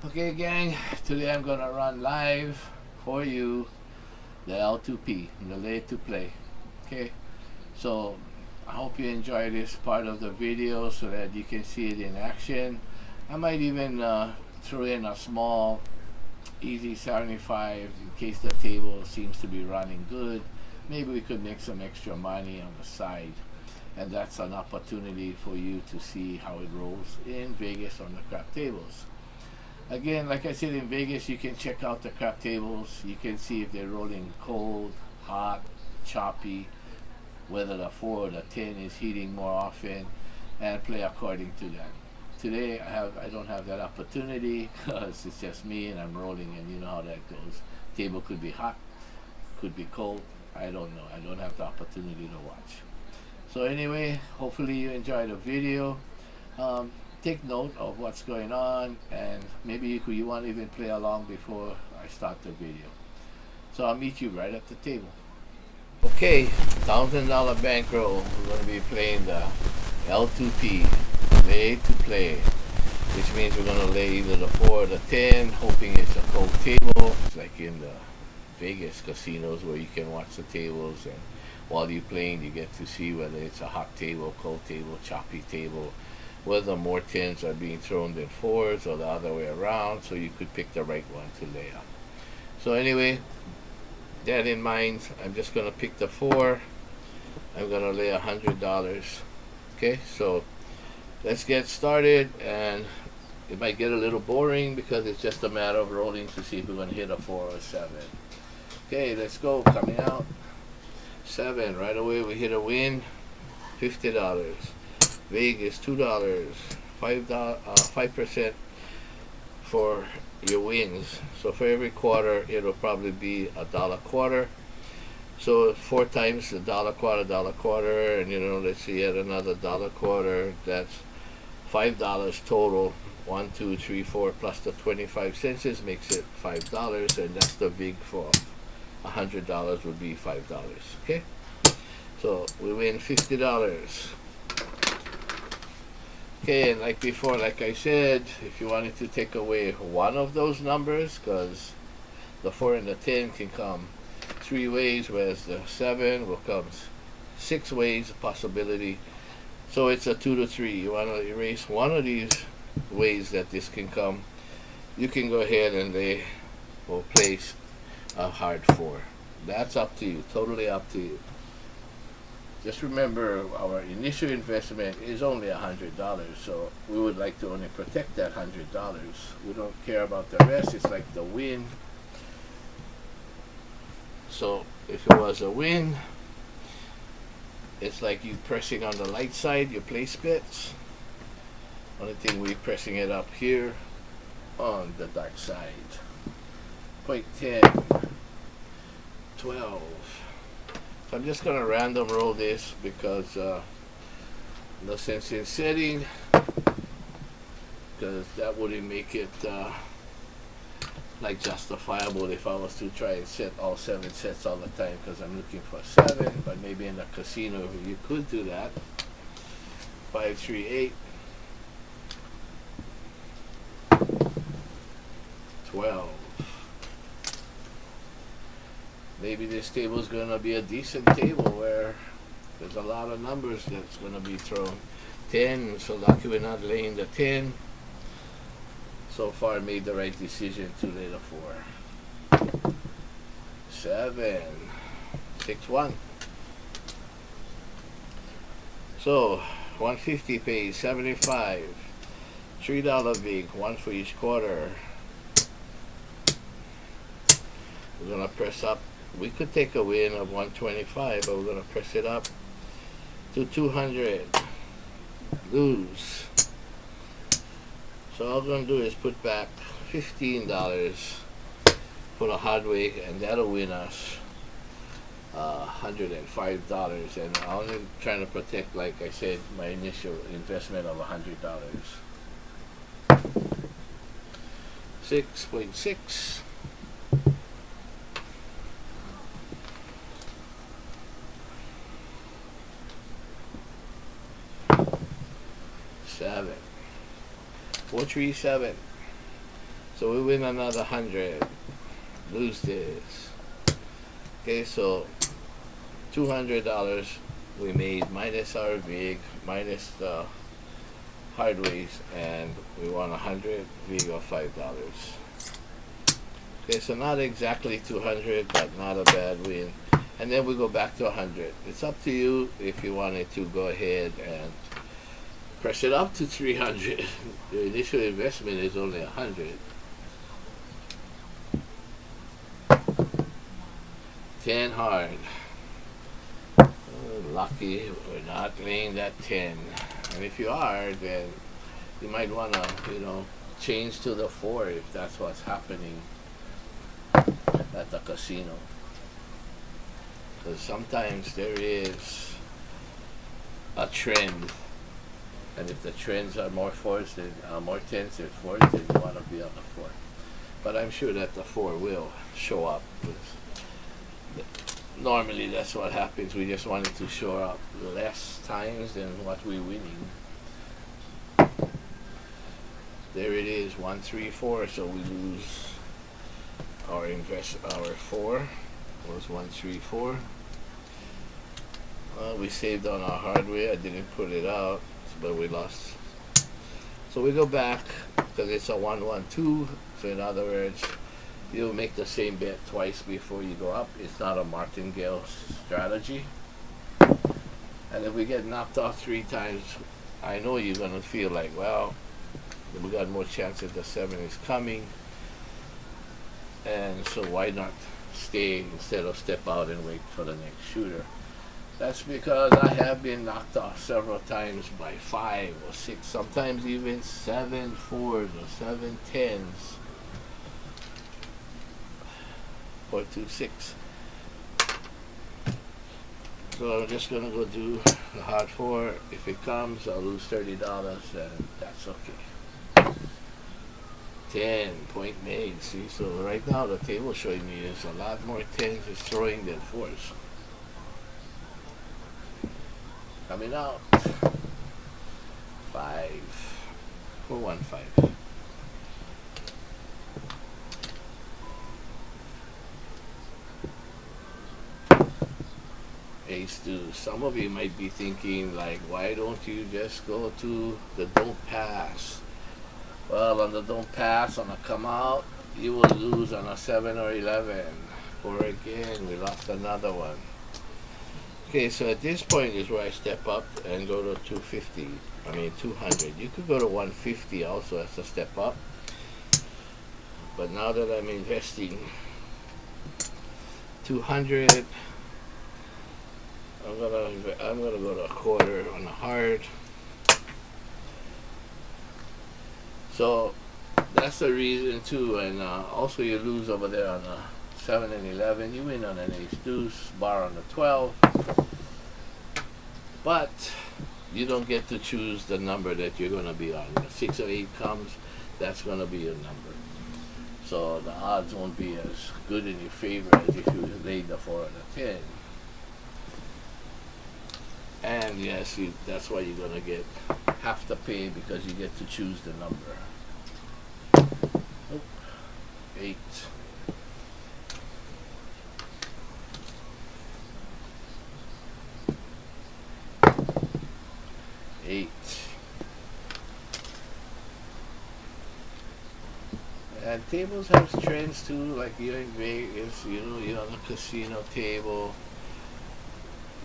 Okay, gang, today I'm gonna run live for you the L2P, the lay to play. Okay, so I hope you enjoy this part of the video so that you can see it in action. I might even throw in a small easy 75 in case the table seems to be running good. Maybe we could make some extra money on the side, and that's an opportunity for you to see how it rolls in Vegas on the crap tables. Again, like I said, in Vegas you can check out the crap tables. You can see if they're rolling cold, hot, choppy, whether the 4 or the 10 is heating more often, and play according to that. Today I don't have that opportunity because it's just me and I'm rolling, and you know how that goes. Table could be hot, could be cold. I don't know. I don't have the opportunity to watch. So anyway, hopefully you enjoy the video. Take note of what's going on, and maybe you want to even play along before I start the video. So I'll meet you right at the table. Okay, $1,000 bankroll. We're going to be playing the L2P, lay to play, which means we're going to lay either the 4 or the 10, hoping it's a cold table. It's like in the Vegas casinos where you can watch the tables, and while you're playing you get to see whether it's a hot table, cold table, choppy table, whether more 10s are being thrown than 4s or the other way around, so you could pick the right one to lay up. So anyway, that in mind, I'm just going to pick the 4. I'm going to lay $100. Okay, so let's get started, and it might get a little boring because it's just a matter of rolling to see if we're going to hit a 4 or a 7. Okay, let's go. Coming out 7. Right away we hit a win, $50. Vegas $2, $5% for your wins. So for every quarter, it'll probably be $1.25. So 4 times the $1.25, and let's see, at another $1.25. That's $5 total. 1, 2, 3, 4 plus the 25 cents makes it $5, and that's the vig for $100 would be $5. Okay, so we win $50. Okay, and like before, like I said, if you wanted to take away one of those numbers, because the 4 and the 10 can come 3 ways, whereas the 7 will come 6 ways, a possibility. So it's a 2 to 3. You want to erase one of these ways that this can come, you can go ahead and lay or place a hard 4. That's up to you, totally up to you. Just remember, our initial investment is only $100, so we would like to only protect that $100. We don't care about the rest. It's like the win. So if it was a win, it's like you pressing on the light side, your place bets. Only thing, we're pressing it up here on the dark side. Point 10, 12. So I'm just going to random roll this because no sense in setting, because that wouldn't make it like justifiable if I was to try and set all 7 sets all the time, because I'm looking for 7, but maybe in the casino you could do that. 5, 3, 8, 12. Maybe this table is going to be a decent table where there's a lot of numbers that's going to be thrown. 10, so lucky we're not laying the 10. So far made the right decision to lay the 4. 7, 6, 1. So 150 pays 75. $3 vig, 1 for each quarter. We're going to press up. We could take a win of 125, but we're going to press it up to 200. Lose. So all I'm going to do is put back $15 for the hard way, and that'll win us $105. And I'm only trying to protect, like I said, my initial investment of $100. 6.6. 7. 437. So we win another 100. Lose this. Okay, so $200 we made minus our VIG, minus the hard ways, and we won 100 VIG of $5. Okay, so not exactly 200, but not a bad win. And then we go back to 100. It's up to you if you wanted to go ahead and press it up to 300. The initial investment is only 100. 10 hard. Lucky we're not laying that 10. And if you are, then you might want to, change to the 4 if that's what's happening at the casino. Because sometimes there is a trend, and if the trends are more 4s than more 10s than 4s, then you want to be on the 4. But I'm sure that the 4 will show up. Normally that's what happens. We just want it to show up less times than what we're winning. There it is, 1, 3, 4. So we lose our 4 was 1, 3, 4. We saved on our hardware. I didn't put it out, but we lost. So we go back because it's a 1, 1, 2. So in other words, you'll make the same bet twice before you go up. It's not a martingale strategy. And if we get knocked off 3 times, I know you're going to feel like, well, we got more chance that the 7 is coming. And so why not stay instead of step out and wait for the next shooter? That's because I have been knocked off several times by 5 or 6, sometimes even 7 4s or 7 10s. 4, 2, 6. So I'm just gonna go do the hard 4. If it comes, I'll lose $30, and that's okay. 10 point made. See, so right now the table showing me is a lot more 10s is throwing than 4s. Coming out. 5. 4, 1, 5. Ace 2. Some of you might be thinking like, why don't you just go to the don't pass? Well, on the don't pass, on a come out, you will lose on a 7 or 11. Or again, we lost another one. Okay, so at this point is where I step up and go to 200. You could go to 150 also as a step up. But now that I'm investing 200, I'm gonna go to a quarter on a hard. So that's the reason too, and also you lose over there on a 7 and 11. You win on an ace deuce, bar on the 12, but you don't get to choose the number that you're gonna be on. When 6 or 8 comes, that's gonna be your number. So the odds won't be as good in your favor as if you laid the 4 and a 10. And yes, that's why you're gonna get half the pay because you get to choose the number. 8. 8. And tables have trends too, like you're in Vegas, you're on a casino table.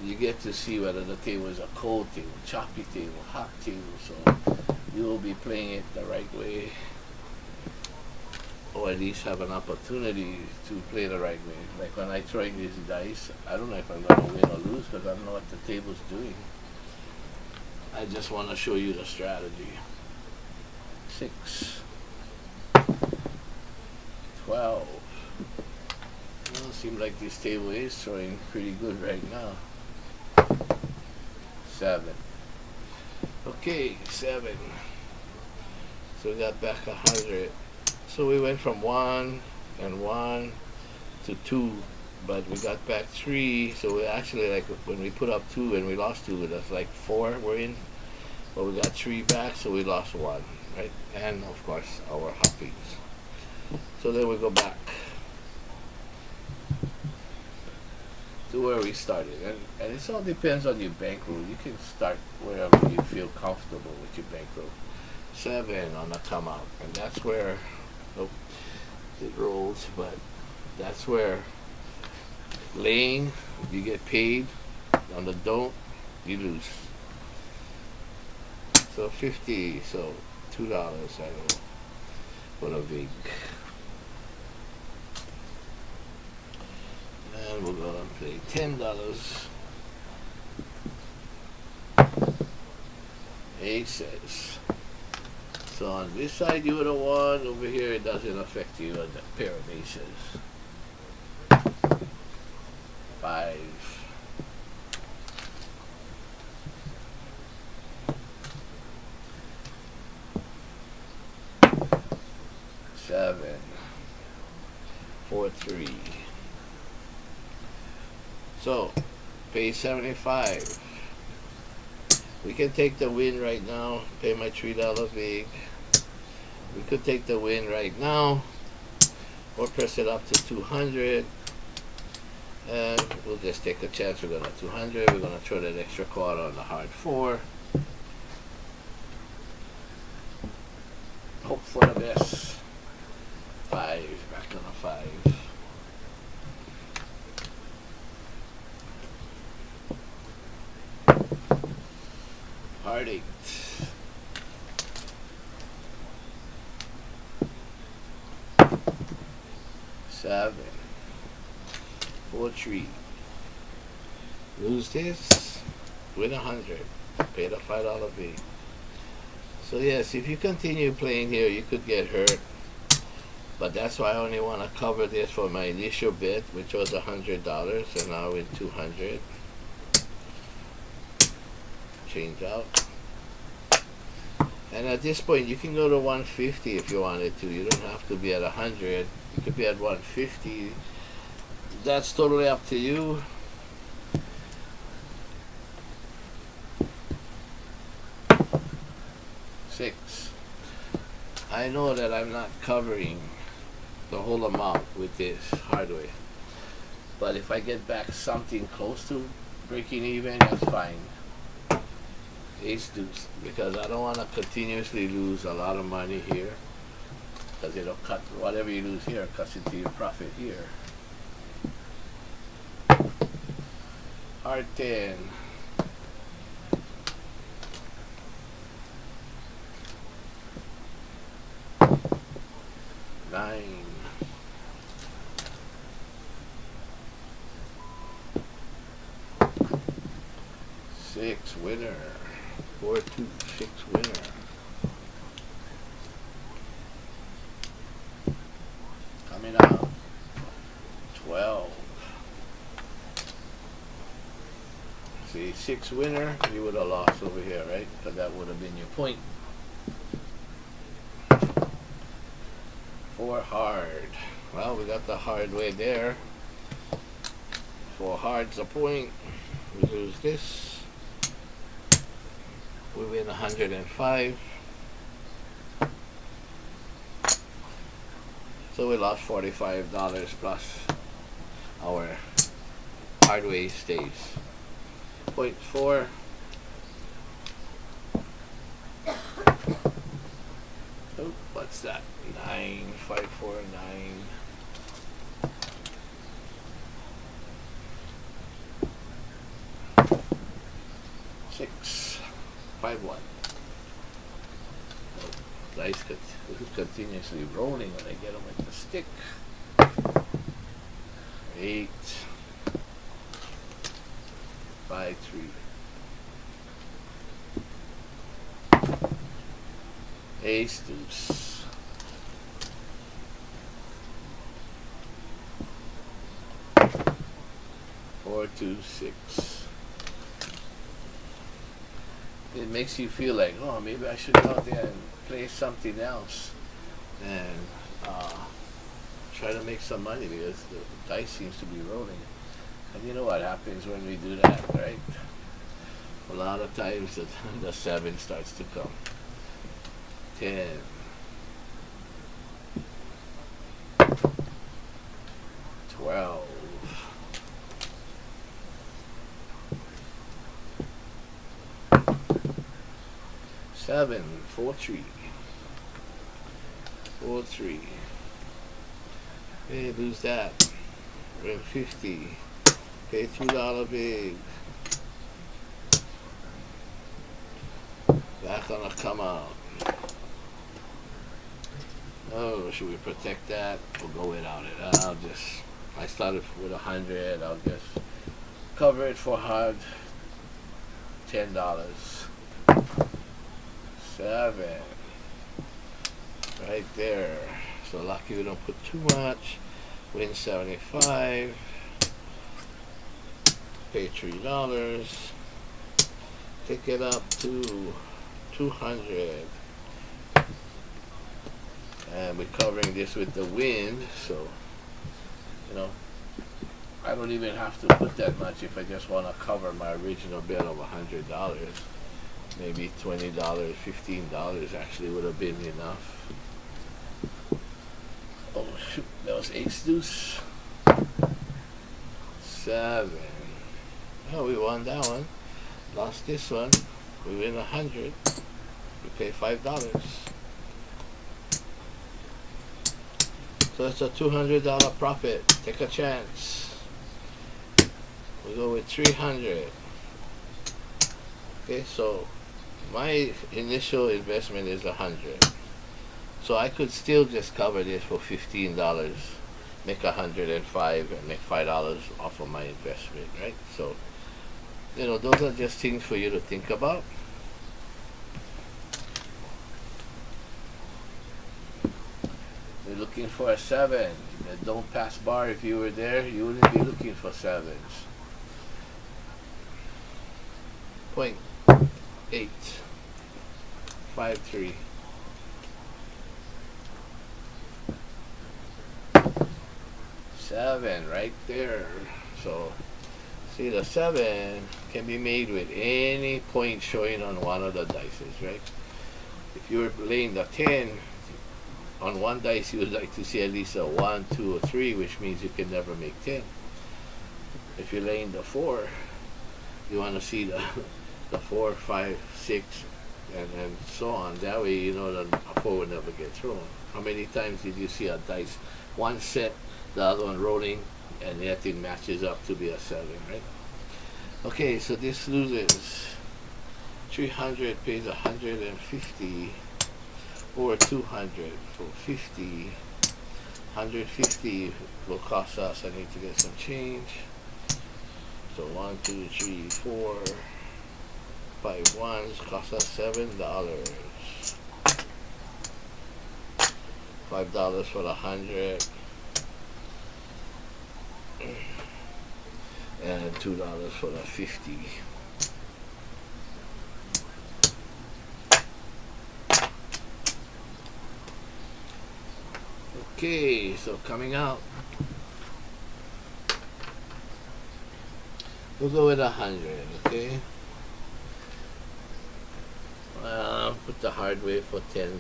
You get to see whether the table is a cold table, choppy table, hot table, so you will be playing it the right way, or at least have an opportunity to play the right way. Like when I throw in these dice, I don't know if I'm going to win or lose because I don't know what the table's doing. I just want to show you the strategy. 6. 12. Well, it seems like this table is throwing pretty good right now. 7. Okay, 7. So we got back 100. So we went from 1 and 1 to 2, but we got back 3. So we actually, like when we put up 2 and we lost 2, that's like 4 we're in. But we got 3 back, so we lost 1, right? And of course our hoppies. So then we go back to where we started, and it all depends on your bankroll. You can start wherever you feel comfortable with your bankroll. 7 on the come out, and that's where, oh, it rolls, but that's where laying, you get paid. On the don't, you lose. So 50, so $2 I know for the vig. And we're gonna play $10. Aces. So on this side you would have won. Over here it doesn't affect you on the pair of aces. 5. 7. 4, 3. So pay 75. We can take the win right now. Pay my $3 vig. We could take the win right now, or press it up to 200, and we'll just take a chance. We're gonna 200. We're gonna throw that extra quarter on the hard 4. Hope for the best. 5. Back on a 5. Hard 8. 7. 4, 3. Lose this, win 100. Pay the $5 fee. So yes, if you continue playing here, you could get hurt. But that's why I only want to cover this for my initial bid, which was $100, and now in 200. Change out. And at this point, you can go to 150 if you wanted to. You don't have to be at 100. You could be at 150. That's totally up to you. Six. I know that I'm not covering the whole amount with this hardware, but if I get back something close to breaking even, that's fine. Ace deuce, because I don't want to continuously lose a lot of money here, because it'll cut whatever you lose here, cuts into your profit here. Hard 10. Nine. 6 winner. 4, 2, 6 winner. Coming out. 12. See, 6 winner, you would have lost over here, right? Because that would have been your point. 4 hard. Well, we got the hard way there. 4 hard's a point. We lose this. We win 105. So we lost $45 plus our hardway stays. 0.4. Oh, what's that? 9, 5, 4, 9. Six, 5, 1. Oh, dice continuously rolling when I get them with the stick. 8, 5, 3. Ace deuce. 4, 2, 6. It makes you feel like, oh, maybe I should go out there and play something else and try to make some money, because the dice seems to be rolling. And you know what happens when we do that, right? A lot of times the 7 starts to come. 10, 12, 7, 4 3, 4 3. Hey, lose that. Win 50. Pay $2 big. Back on a come out. Oh, should we protect that? We'll go without it. I started with 100. I'll just cover it for hard. $10. 7. Right there. So lucky we don't put too much. Win 75. Pay $3. Take it up to 200. And we're covering this with the wind, so I don't even have to put that much if I just want to cover my original bet of $100. Maybe $20, $15 actually would have been enough. Oh shoot, that was ace deuce. 7. Oh, we won that one. Lost this one. We win 100. We pay $5. So it's a $200 profit. Take a chance. We go with 300. Okay, so my initial investment is 100. So I could still just cover this for $15, make 105, and make $5 off of my investment, right? So, those are just things for you to think about. We're looking for a 7. Don't pass bar. If you were there, you wouldn't be looking for 7s. 0.8. 5 3. 7 right there. So see, the 7 can be made with any point showing on one of the dices, right? If you were laying the 10 on one dice, you would like to see at least a 1, 2, or 3, which means you can never make 10. If you're laying the 4, you want to see the 4, 5, 6, and so on. That way you know that a 4 would never get thrown. How many times did you see a dice, one set, the other one rolling, and that thing matches up to be a 7, right? Okay, so this loses 300, pays 150, or 200 for 50. 150 will cost us, I need to get some change. So 1, 2, 3, 4, 5 ones cost us $7. $5 for the 100. And $2 for the 50. Okay, so coming out, we'll go with 100. Okay. Well, put the hard way for $10.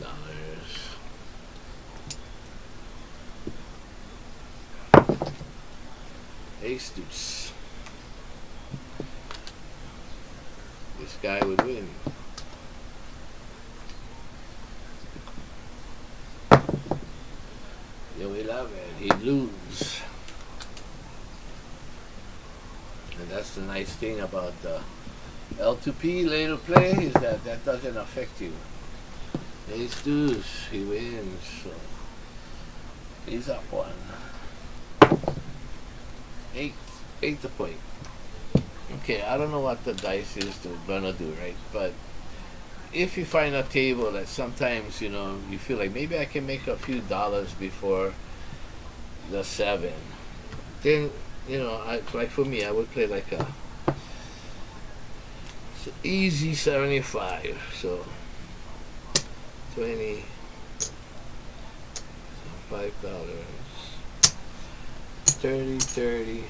Ace deuce. This guy would win. You 11, he'd lose. And that's the nice thing about the L2P later play, is that doesn't affect you. Ace deuce, he wins. So he's up 1. 8 the point. Okay, I don't know what the dice is gonna do, right? But if you find a table that sometimes, you feel like maybe I can make a few dollars before the 7, then, like for me, I would play like a easy 75. So 20, $5, 30.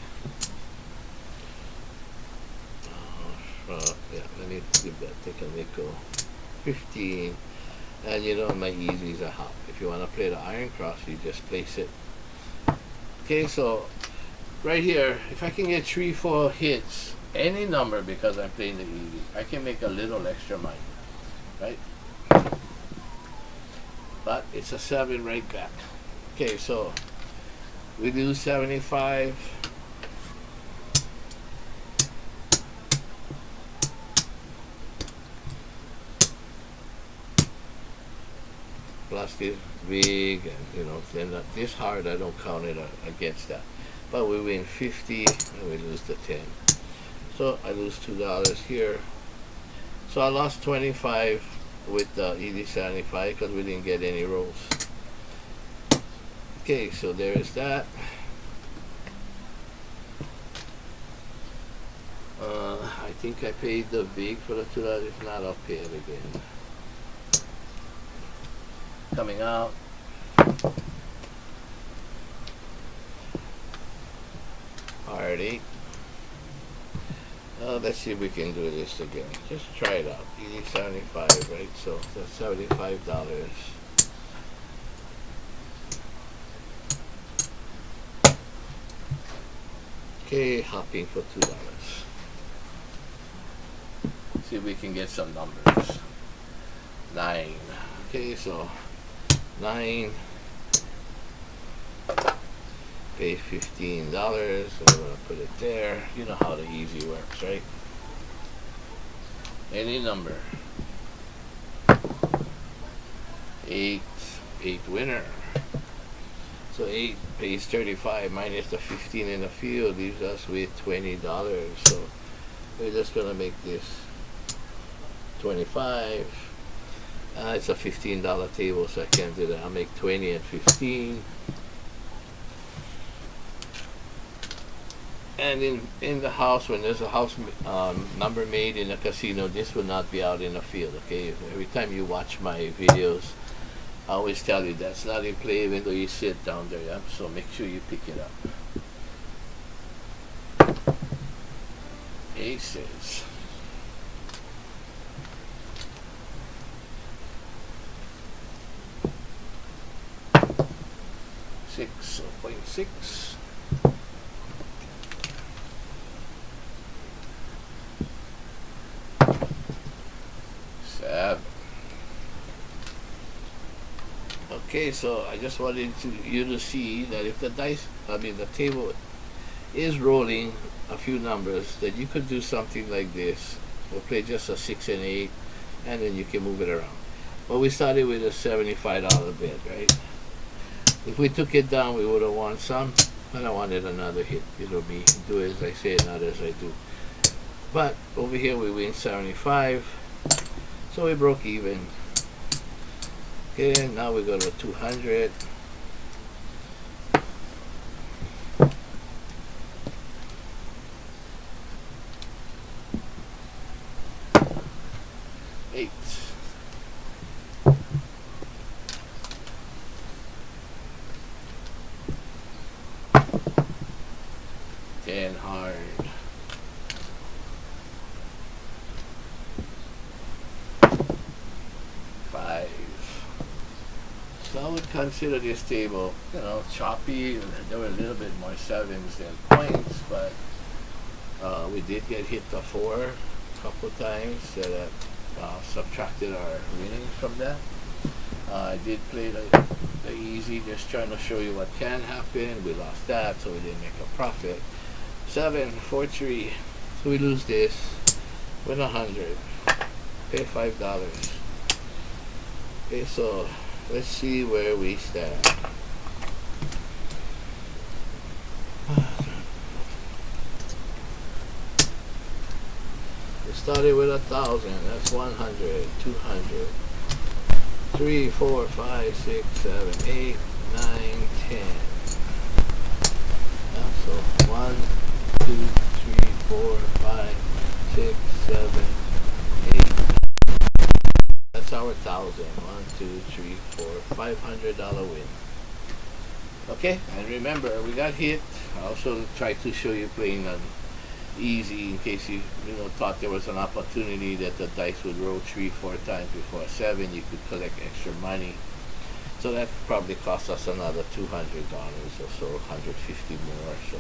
Yeah, let me me give that, take a nickel. 15. And you know my easies are hop. If you want to play the iron cross, you just place it. Okay, so right here, if I can get 3-4 hits, any number, because I'm playing the easy, I can make a little extra money, right? But it's a 7 right back. Okay, so we do 75. Plus this big, and you know, then this hard, I don't count it against that. But we win 50 and we lose the 10. So I lose $2 here. So I lost 25 with the ED75 because we didn't get any rolls. Okay, so there is that. I think I paid the big for the $2. If not, I'll pay it again. Coming out. Hard 8. Let's see if we can do this again. Just try it out. ED75, right? So that's $75. Okay, hopping for $2. See if we can get some numbers. 9. Okay, so 9. Pay $15. So I'm gonna put it there. You know how the easy works, right? Any number. 8 winner. So 8 pays 35 minus the 15 in the field leaves us with $20. So we're just gonna make this 25. It's a $15 table, so I can't do that. I'll make 20 and 15. And in the house, when there's a house number made in a casino, this will not be out in the field, okay? Every time you watch my videos, I always tell you that's not in play even though you sit down there, yeah? So make sure you pick it up. Aces. 6.6. 7. Okay, so I just wanted you to see that if the the table is rolling a few numbers, that you could do something like this. We'll play just a 6 and 8, and then you can move it around. But we started with a $75 bid, right? If we took it down, we would have won some, and I wanted another hit. You know me, do as I say, not as I do. But over here we win 75, so we broke even. Okay, now we go to 200. Eight. 10 hard. 5. So I would consider this table, you know, choppy. There were a little bit more 7s than points, but we did get hit the 4 a couple times that subtracted our winnings from that. I did play the easy, just trying to show you what can happen. We lost that, so we didn't make a profit. 7, 4, 3. So we lose this. Win 100. Pay $5. Okay, so let's see where we stand. We started with 1,000. That's 100, 200, 3, 4, 5, 6, 7, 8, 9, 10. So 1, 2, 3, 4, 5, 6, 7, 8. That's our 1,000. 1, 2, 3, 4, $500 win. Okay, and remember we got hit. I also tried to show you playing on easy in case you thought there was an opportunity that the dice would roll 3-4 times before a 7. You could collect extra money. So that probably cost us another $200 or so, 150 more. So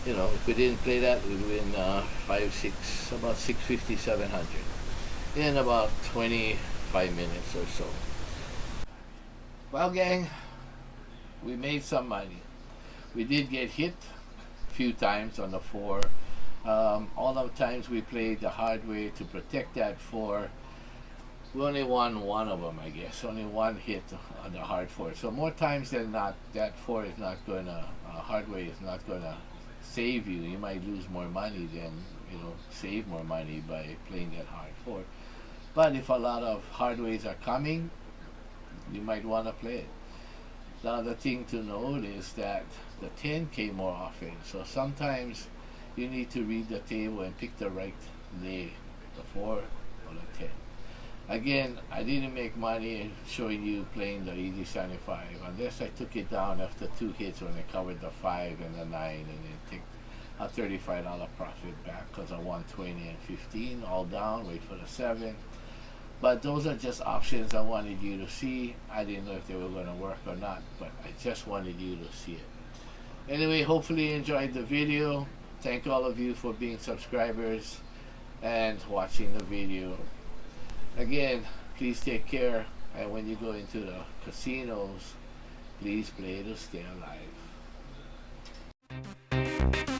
if we didn't play that, we'd win about 650, 700 in about 25 minutes or so. Well, gang, we made some money. We did get hit a few times on the 4. All the times we played the hard way to protect that 4, we only won one of them, I guess. Only one hit on the hard 4. So more times than not, that 4 is not going to, hard way is not going to save you. You might lose more money than, save more money by playing that hard 4. But if a lot of hard ways are coming, you might want to play it. The other thing to note is that the 10 came more often. So sometimes you need to read the table and pick the right lay, the 4 or the 10. Again, I didn't make money showing you playing the 80-75 unless I took it down after 2 hits when I covered the 5 and the 9 and then take a $35 profit back because I won 20 and 15 all down, wait for the 7. But those are just options I wanted you to see. I didn't know if they were going to work or not, but I just wanted you to see it. Anyway, hopefully you enjoyed the video. Thank all of you for being subscribers and watching the video. Again, please take care, and when you go into the casinos, please play to stay alive.